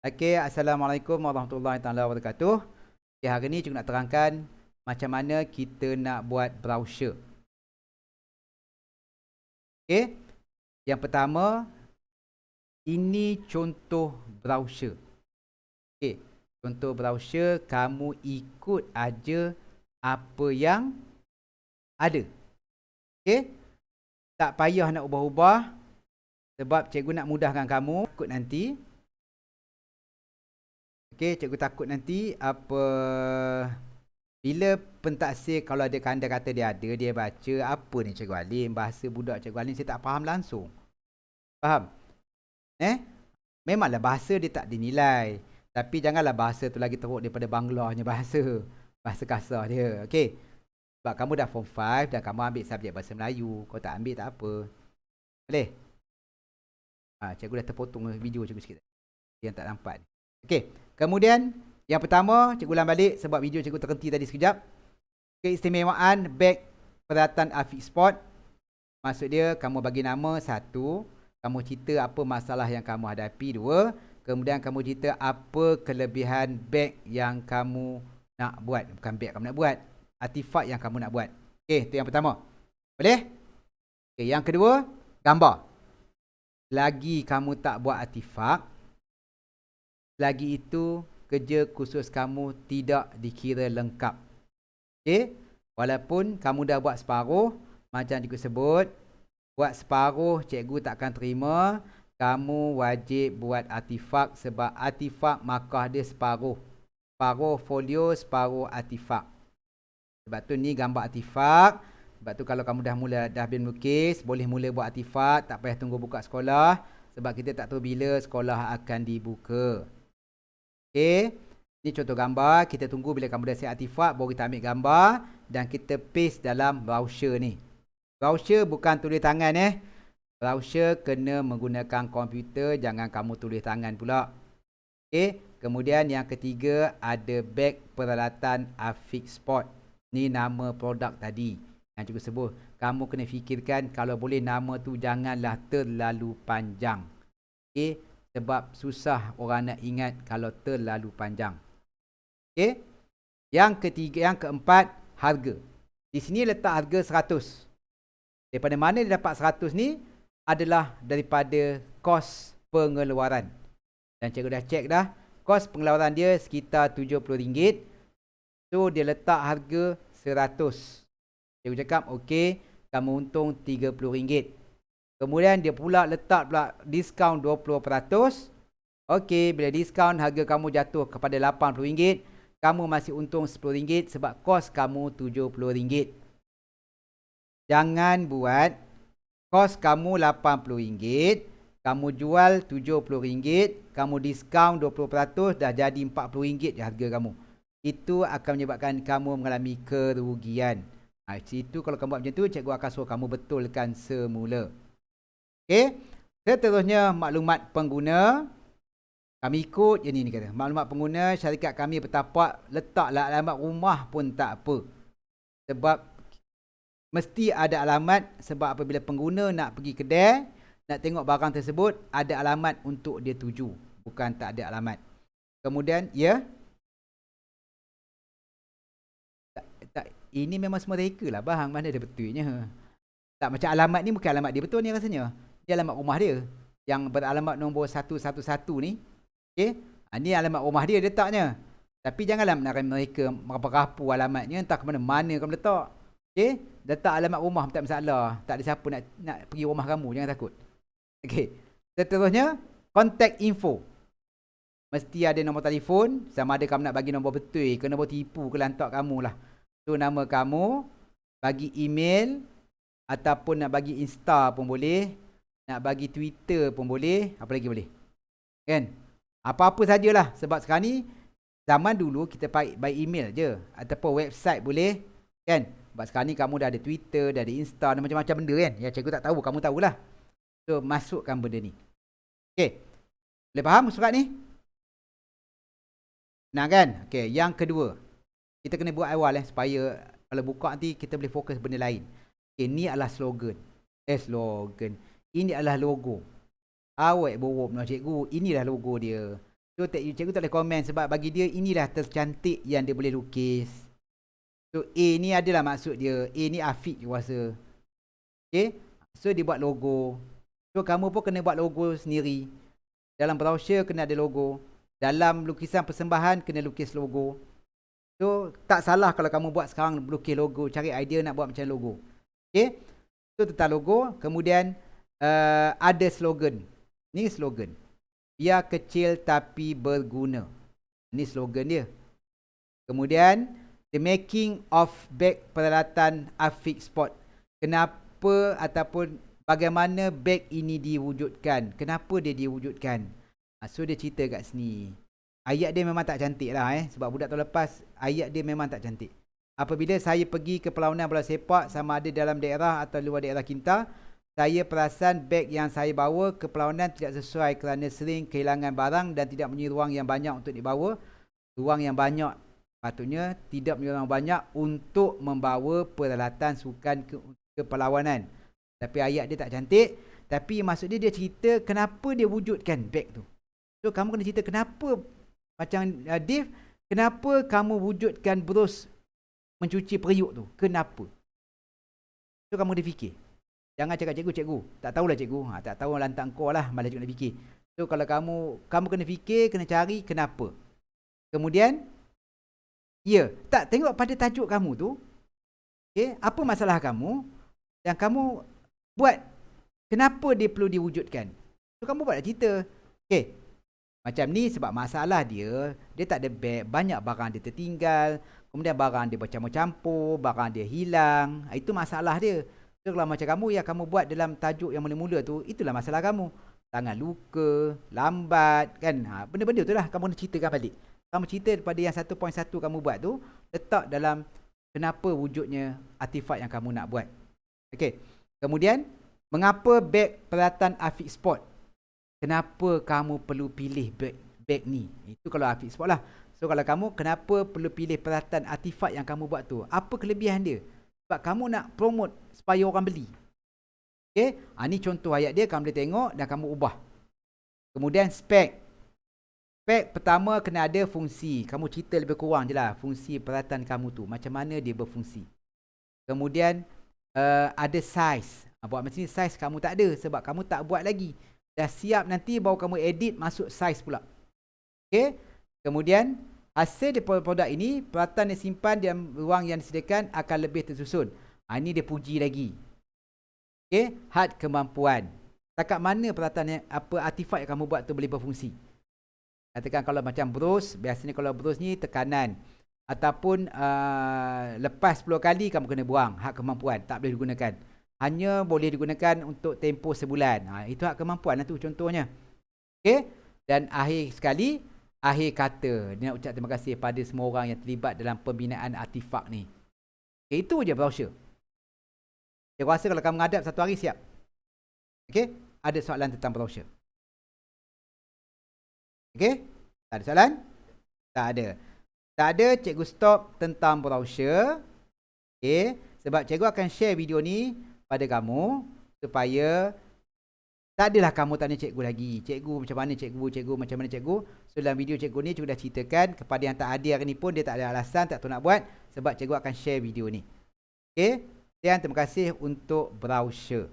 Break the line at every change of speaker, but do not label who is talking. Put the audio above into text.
Okey, Assalamualaikum warahmatullahi taala wabarakatuh. Okay, hari ni cikgu nak terangkan macam mana kita nak buat browser. Okey, yang pertama, ini contoh browser. Okey, contoh browser, kamu ikut aja apa yang ada. Okey, tak payah nak ubah-ubah sebab cikgu nak mudahkan kamu. Takut nanti. Okey, cikgu takut nanti bila pentaksir kalau ada kanda kata dia ada, dia baca apa ni Cikgu Alim, bahasa budak Cikgu Alim saya tak faham langsung. Faham? Memanglah bahasa dia tak dinilai, tapi janganlah bahasa tu lagi teruk daripada Banglahnya bahasa. Bahasa kasar dia. Okey. Sebab kamu dah form 5 dan kamu ambil subjek bahasa Melayu, kau tak ambil tak apa. Boleh? Cikgu dah terpotong video cikgu sikit. Yang tak nampak ni. Okey. Kemudian yang pertama, cikgu ulang balik sebab video cikgu terhenti tadi sekejap. Keistimewaan beg peralatan Afiq Sport. Maksud dia, kamu bagi nama 1, kamu cerita apa masalah yang kamu hadapi. 2, kemudian kamu cerita apa kelebihan beg yang kamu nak buat. Bukan beg kamu nak buat, artifak yang kamu nak buat. Okey, itu yang pertama. Boleh? Okey, yang kedua, gambar. Lagi kamu tak buat artifak, lagi itu kerja khusus kamu tidak dikira lengkap. Okey, walaupun kamu dah buat separuh, macam cikgu sebut, buat separuh cikgu takkan terima. Kamu wajib buat artifak sebab artifak markah dia separuh. Separuh folio, separuh artifak. Sebab tu ni gambar artifak. Sebab tu kalau kamu dah habis melukis, boleh mula buat artifak, tak payah tunggu buka sekolah. Sebab kita tak tahu bila sekolah akan dibuka. Okey, ni contoh gambar. Kita tunggu bila kamu dah siap artifak, baru kita ambil gambar dan kita paste dalam browser ni. Browser bukan tulis tangan Browser kena menggunakan komputer, jangan kamu tulis tangan pula. Okey, kemudian yang ketiga ada beg peralatan Afiq Sport. Ni nama produk tadi yang cikgu sebut. Kamu kena fikirkan kalau boleh nama tu janganlah terlalu panjang. Okey, sebab susah orang nak ingat kalau terlalu panjang. Okey. Yang keempat, harga. Di sini letak harga 100. Daripada mana dia dapat 100 ni adalah daripada kos pengeluaran. Dan cikgu dah cek dah, kos pengeluaran dia sekitar RM70. So dia letak harga 100. Cikgu cakap, okey, kamu untung RM30. Kemudian dia pula letak diskaun 20%. Okey, bila diskaun harga kamu jatuh kepada RM80, kamu masih untung RM10 sebab kos kamu RM70. Jangan buat kos kamu RM80, kamu jual RM70, kamu diskaun 20%, dah jadi RM40 je harga kamu. Itu akan menyebabkan kamu mengalami kerugian. Situ kalau kamu buat macam tu, cikgu akan suruh kamu betulkan semula. Okey, seterusnya maklumat pengguna. Kami ikut je ni kata. Maklumat pengguna, syarikat kami bertapak, letaklah alamat rumah pun tak apa. Sebab mesti ada alamat, sebab apabila pengguna nak pergi kedai, nak tengok barang tersebut, ada alamat untuk dia tuju. Bukan tak ada alamat. Kemudian, ini memang semua reka lah bang, mana ada betulnya. Tak, macam alamat ni bukan alamat dia betul ni rasanya. Dia alamat rumah dia yang beralamat nombor 111 ni. Okey, ni alamat rumah dia letaknya. Tapi janganlah mereka merapu alamatnya, entah ke mana-mana kamu letak. Okey, letak alamat rumah tak masalah. Tak ada siapa nak pergi rumah kamu, jangan takut. Okey, seterusnya contact info. Mesti ada nombor telefon, sama ada kamu nak bagi nombor betul ke nombor tipu ke lantak kamu lah. Tu nama kamu, bagi email ataupun nak bagi Insta pun boleh, nak bagi Twitter pun boleh, apa lagi boleh? Kan? Apa-apa sajalah, sebab sekarang ni zaman dulu kita by email je ataupun website boleh, kan? Sebab sekarang ni kamu dah ada Twitter, dah ada Insta, dan macam-macam benda kan. Ya cikgu tak tahu, kamu tahulah. So masukkan benda ni. Okey. Boleh faham surat ni? Nah kan? Okey, yang kedua. Kita kena buat awal supaya kalau buka nanti kita boleh fokus benda lain. Okey, ni adalah slogan. Slogan. Ini adalah logo. Awak borok nak cikgu, inilah logo dia. So cikgu tak boleh komen sebab bagi dia inilah tercantik yang dia boleh lukis. So A ni adalah maksud dia. A ni Afiq je kuasa. Okay. So dia buat logo. So kamu pun kena buat logo sendiri. Dalam brochure kena ada logo. Dalam lukisan persembahan kena lukis logo. So tak salah kalau kamu buat sekarang lukis logo. Cari idea nak buat macam logo. Okay. So tentang logo. Kemudian ada slogan. Ni slogan. Biar kecil tapi berguna. Ini slogan dia. Kemudian the making of bag peralatan Afiq Sport. Kenapa ataupun bagaimana bag ini diwujudkan? Kenapa dia diwujudkan? So dia cerita kat sini. Ayat dia memang tak cantik lah sebab budak tahun lepas ayat dia memang tak cantik. Apabila saya pergi ke perlawanan bola sepak sama ada dalam daerah atau luar daerah kita, saya perasan beg yang saya bawa ke perlawanan tidak sesuai kerana sering kehilangan barang dan tidak mempunyai ruang yang banyak untuk dibawa. Ruang yang banyak patutnya tidak mempunyai ruang banyak untuk membawa peralatan sukan ke perlawanan. Tapi ayat dia tak cantik. Tapi maksud dia cerita kenapa dia wujudkan beg tu. So kamu kena cerita kenapa. Macam Dave, kenapa kamu wujudkan bros mencuci periuk tu? Kenapa? So kamu kena fikir. Jangan cakap cikgu. Tak tahulah cikgu. Tak tahu lantak kau lah. Malah cikgu nak fikir. So kalau kamu kena fikir, kena cari kenapa. Kemudian, tak tengok pada tajuk kamu tu. Okay, apa masalah kamu yang kamu buat? Kenapa dia perlu diwujudkan? So kamu buatlah cerita. Okay, macam ni sebab masalah dia tak ada beg. Banyak barang dia tertinggal. Kemudian barang dia bercampur-campur. Barang dia hilang. Itu masalah dia. So, kalau macam kamu yang kamu buat dalam tajuk yang mula-mula tu, itulah masalah kamu. Tangan luka, lambat, kan? Benda-benda tu lah kamu nak ceritakan balik. Kamu cerita daripada yang 1.1 kamu buat tu, letak dalam kenapa wujudnya artifak yang kamu nak buat. Okey. Kemudian, mengapa beg peralatan Afiq Sport? Kenapa kamu perlu pilih beg ni? Itu kalau Afiq Sport lah. So, kalau kamu, kenapa perlu pilih peralatan artifak yang kamu buat tu? Apa kelebihan dia? Sebab kamu nak promote supaya orang beli. Okay. Ni contoh ayat dia. Kamu boleh tengok dan kamu ubah. Kemudian spek. Spek pertama kena ada fungsi. Kamu cerita lebih kurang je lah. Fungsi peralatan kamu tu. Macam mana dia berfungsi. Kemudian ada size. Buat macam ni size kamu tak ada. Sebab kamu tak buat lagi. Dah siap nanti baru kamu edit masuk size pula. Okay. Kemudian hasil daripada produk ini, peralatan yang simpan dalam ruang yang disediakan akan lebih tersusun. Ini dia puji lagi. Okay, had kemampuan. Takat mana peralatan yang artifak yang kamu buat tu boleh berfungsi. Katakan kalau macam bros, biasanya kalau bros ni tekanan. Ataupun lepas 10 kali kamu kena buang. Had kemampuan, tak boleh digunakan. Hanya boleh digunakan untuk tempoh sebulan. Itu had kemampuan lah tu contohnya. Okay, dan akhir sekali, akhir kata, dia nak ucap terima kasih pada semua orang yang terlibat dalam pembinaan artifak ni. Okay, itu je brochure. Saya rasa kalau kamu menghadap satu hari siap. Okay, ada soalan tentang brochure? Okay, tak ada soalan? Tak ada. Tak ada, cikgu stop tentang brochure. Okay, sebab cikgu akan share video ni pada kamu supaya tak adalah kamu tanya cikgu lagi. Cikgu macam mana cikgu macam mana cikgu. So dalam video cikgu ni cikgu dah ceritakan kepada yang tak hadir hari ni pun dia tak ada alasan tak tahu nak buat sebab cikgu akan share video ni. Okey. Dan terima kasih untuk browser.